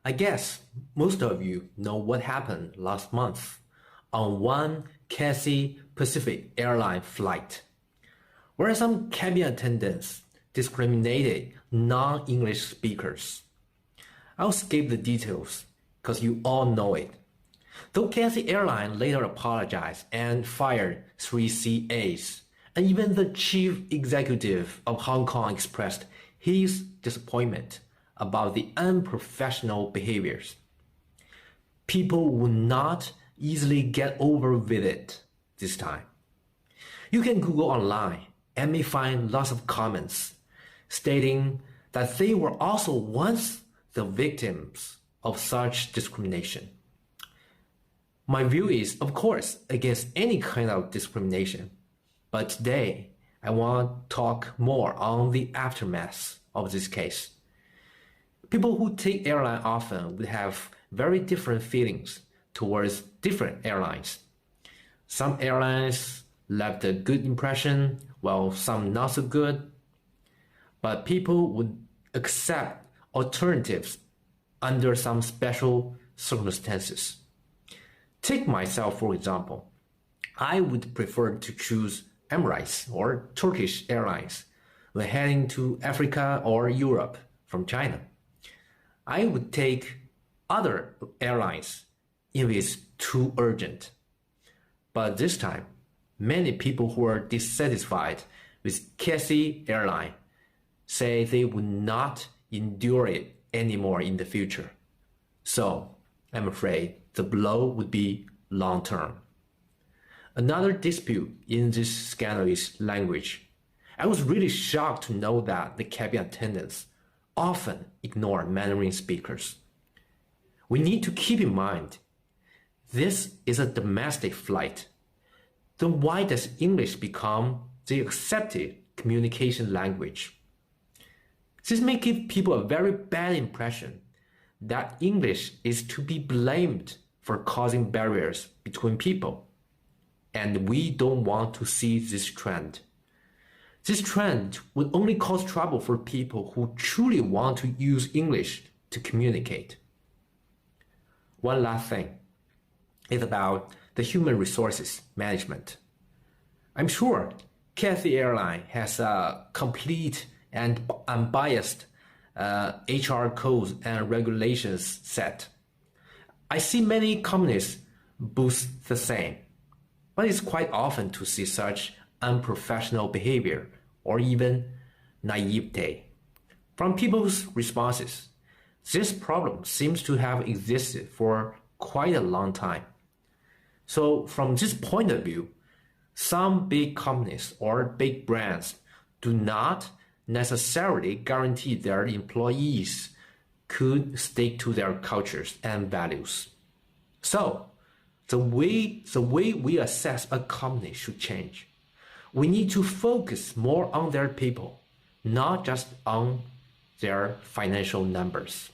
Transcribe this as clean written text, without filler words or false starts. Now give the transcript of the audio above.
I guess most of you know what happened last month on one Cathay Pacific Airline flight, where some cabin attendants discriminated non-English speakers. I'll skip the details because you all know it. Though Cathay Airline later apologized and fired 3 CAs, and even the chief executive of Hong Kong expressed his disappointment about the unprofessional behaviors. People would not easily get over with it this time. You can Google online and may find lots of comments stating that they were also once the victims of such discrimination. My view is, of course, against any kind of discrimination, but today I want to talk more on the aftermath of this case. People who take airline often would have very different feelings towards different airlines. Some airlines left a good impression, while some not so good. But people would accept alternatives under some special circumstances. Take myself, for example. I would prefer to choose Emirates or Turkish Airlines when heading to Africa or Europe from China. I would take other airlines if it's too urgent. But this time, many people who are dissatisfied with Cathay Airline say they would not endure it anymore in the future. So, I'm afraid the blow would be long-term. Another dispute in this scandal is language. I was really shocked to know that the cabin attendants often ignore Mandarin speakers. We need to keep in mind, this is a domestic flight. Then why does English become the accepted communication language? This may give people a very bad impression that English is to be blamed for causing barriers between people. And we don't want to see this trend. This trend would only cause trouble for people who truly want to use English to communicate. One last thing is about the human resources management. I'm sure Cathay Airline has a complete and unbiased HR codes and regulations set. I see many companies boast the same, but it's quite often to see such unprofessional behavior or even naivete. From people's responses, this problem seems to have existed for quite a long time. So from this point of view, some big companies or big brands do not necessarily guarantee their employees could stick to their cultures and values. So the way we assess a company should change. We need to focus more on their people, not just on their financial numbers.